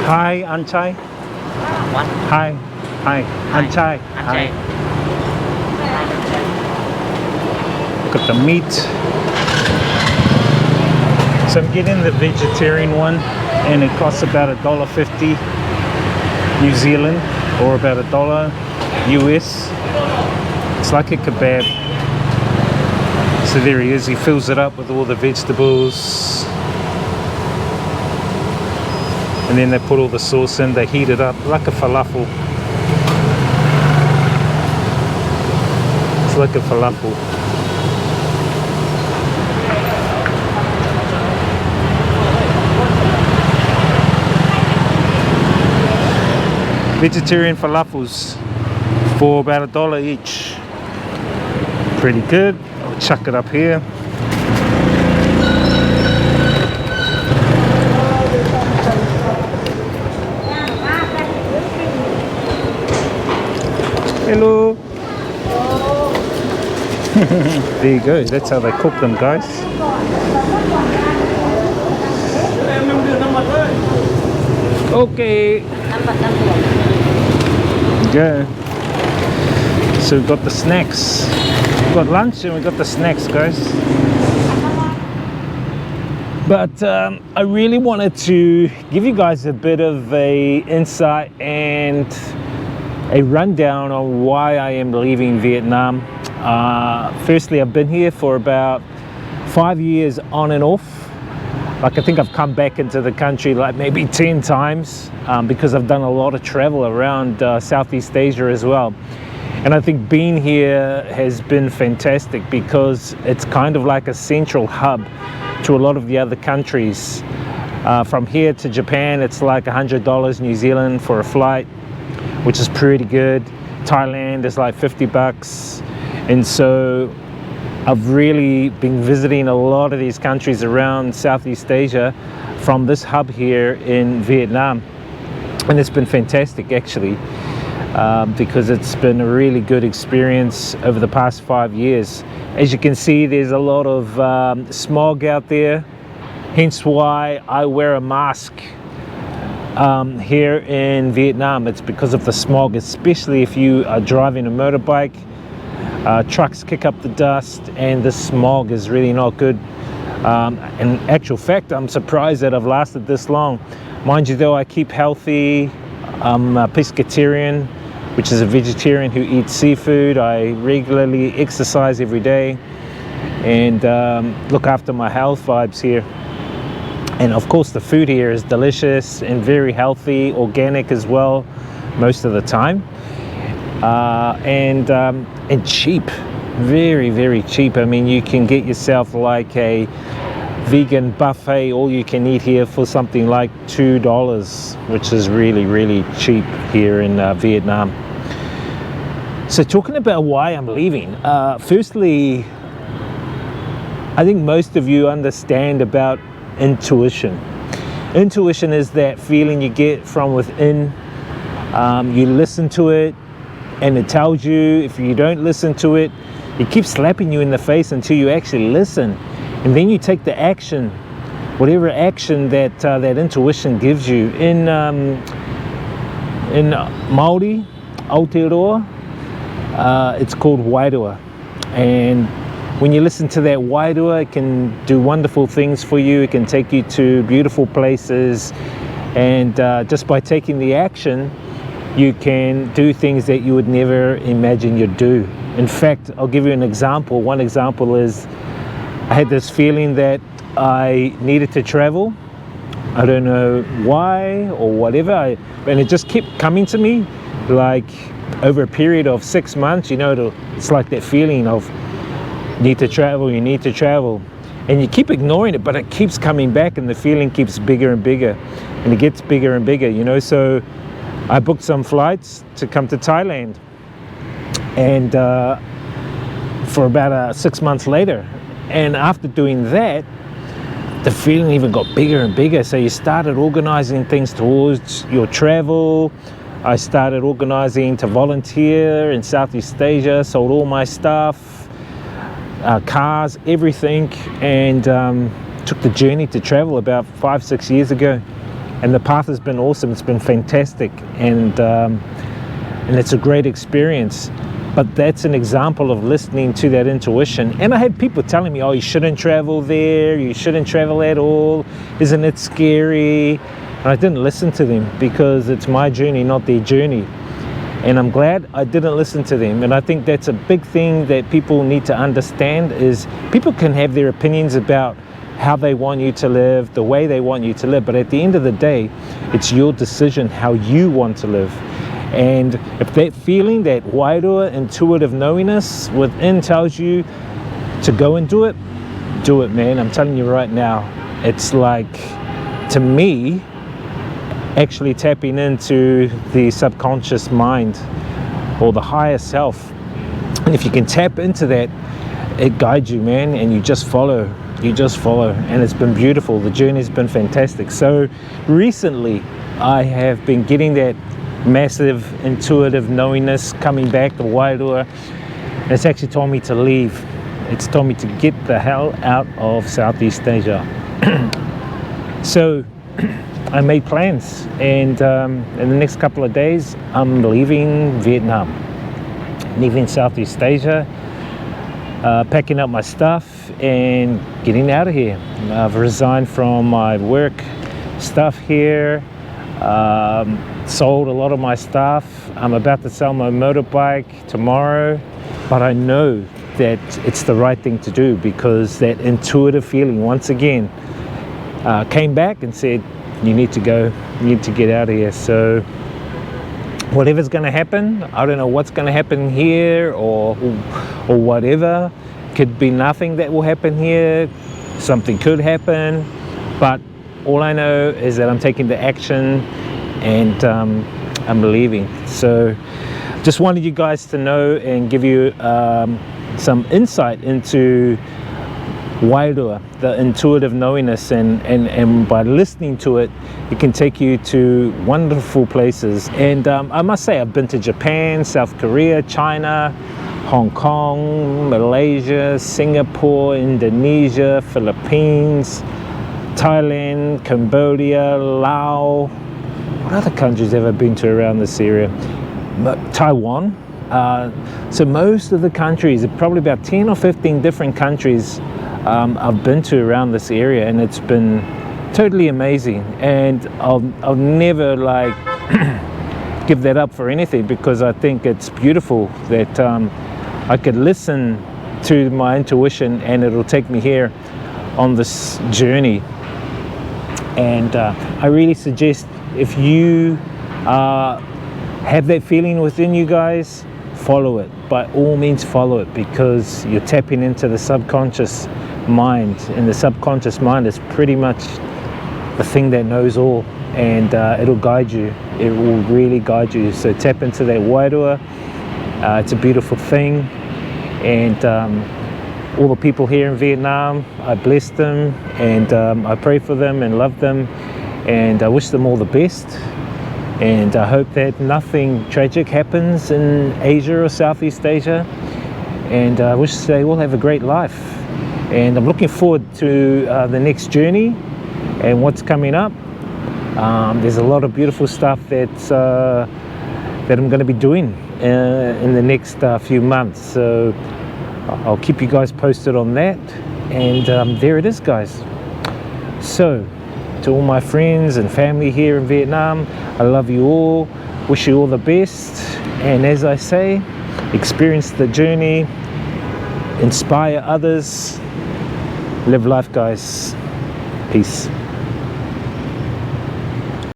Hi, Anchai. What? Hi. Hi. Anchai. Hi. Got the meat. So I'm getting the vegetarian one, and it costs about $1.50 New Zealand, or about $1 US. It's like a kebab. So there he is. He fills it up with all the vegetables. And then they put all the sauce in, they heat it up like a falafel. It's like a falafel. Vegetarian falafels for about $1 each. Pretty good. I'll chuck it up here. Hello. There you go. That's how they cook them, guys. Okay. Go. So we've got the snacks. We've got lunch and we've got the snacks, guys. But I really wanted to give you guys a bit of a insight and a rundown on why I am leaving Vietnam. Firstly, I've been here for about 5 years on and off. Like, I think I've come back into the country like maybe 10 times because I've done a lot of travel around Southeast Asia as well. And I think being here has been fantastic because it's kind of like a central hub to a lot of the other countries. From here to Japan, it's like $100 New Zealand for a flight, which is pretty good. Thailand is like $50. And so I've really been visiting a lot of these countries around Southeast Asia from this hub here in Vietnam. And it's been fantastic, actually, because it's been a really good experience over the past 5 years. As you can see, there's a lot of smog out there, hence why I wear a mask here in Vietnam. It's because of the smog, especially if you are driving a motorbike. Trucks kick up the dust and the smog is really not good. In actual fact, I'm surprised that I've lasted this long. Mind you though, I keep healthy. I'm a pescatarian, which is a vegetarian who eats seafood. I regularly exercise every day and look after my health vibes here. And of course the food here is delicious and very healthy, organic as well most of the time. And cheap, very, very cheap. I mean, you can get yourself like a vegan buffet, all you can eat here for something like $2, which is really, really cheap here in Vietnam. So talking about why I'm leaving, firstly, I think most of you understand about intuition. Intuition is that feeling you get from within. You listen to it, and it tells you. If you don't listen to it, it keeps slapping you in the face until you actually listen, and then you take the action, whatever action that that intuition gives you. In Maori, Aotearoa, it's called wairua, and when you listen to that wairua, it can do wonderful things for you. It can take you to beautiful places, and just by taking the action, you can do things that you would never imagine you'd do. In fact, I'll give you an example. One example is I had this feeling that I needed to travel. I don't know why or whatever, and it just kept coming to me like over a period of 6 months. You know, it's like that feeling of you need to travel, and you keep ignoring it, but it keeps coming back, and the feeling keeps bigger and bigger, and it gets bigger and bigger, you know. So I booked some flights to come to Thailand, and for about 6 months later, and after doing that, the feeling even got bigger and bigger. So you started organizing things towards your travel. I started organizing to volunteer in Southeast Asia, sold all my stuff, cars, everything, and took the journey to travel about 5-6 years ago. and the path has been awesome. It's been fantastic, and it's a great experience. But that's an example of listening to that intuition. And I had people telling me, oh, you shouldn't travel there, you shouldn't travel at all, isn't it scary? And I didn't listen to them, because it's my journey, not their journey. And I'm glad I didn't listen to them. And I think that's a big thing that people need to understand, is people can have their opinions about how they want you to live, the way they want you to live, but at the end of the day, it's your decision how you want to live. And if that feeling, that wairua, intuitive knowingness within tells you to go and do it, man. I'm telling you right now, it's like, to me, actually tapping into the subconscious mind or the higher self. And if you can tap into that, it guides you, man, and you just follow. And it's been beautiful. The journey's been fantastic. So recently I have been getting that massive intuitive knowingness coming back, the wairua, and it's actually told me to leave. It's told me to get the hell out of Southeast Asia. So I made plans, and in the next couple of days I'm leaving Vietnam, leaving Southeast Asia, packing up my stuff and getting out of here. I've resigned from my work stuff here, sold a lot of my stuff. I'm about to sell my motorbike tomorrow, but I know that it's the right thing to do, because that intuitive feeling once again came back and said, you need to go, you need to get out of here. So whatever's going to happen, I don't know what's going to happen here, or whatever. Could be nothing that will happen here, something could happen, but all I know is that I'm taking the action, and I'm leaving. So just wanted you guys to know and give you some insight into wairua, the intuitive knowingness, and by listening to it, it can take you to wonderful places. And I must say, I've been to Japan, South Korea, China, Hong Kong, Malaysia, Singapore, Indonesia, Philippines, Thailand, Cambodia, Laos. What other countries have I been to around this area? Taiwan. So most of the countries, probably about 10 or 15 different countries I've been to around this area, and it's been totally amazing. And I'll never like give that up for anything, because I think it's beautiful that I could listen to my intuition and it'll take me here on this journey. And I really suggest, if you have that feeling within you guys, follow it. By all means follow it, because you're tapping into the subconscious mind, and the subconscious mind is pretty much the thing that knows all, and it'll guide you. It will really guide you. So tap into that wairua. It's a beautiful thing, and all the people here in Vietnam, I bless them, and I pray for them and love them, and I wish them all the best. And I hope that nothing tragic happens in Asia or Southeast Asia, and I wish they all have a great life. And I'm looking forward to the next journey and what's coming up. There's a lot of beautiful stuff that I'm going to be doing in the next few months, so I'll keep you guys posted on that. And there it is, guys. So to all my friends and family here in Vietnam, I love you all, wish you all the best, and as I say, experience the journey, inspire others, live life, guys. Peace.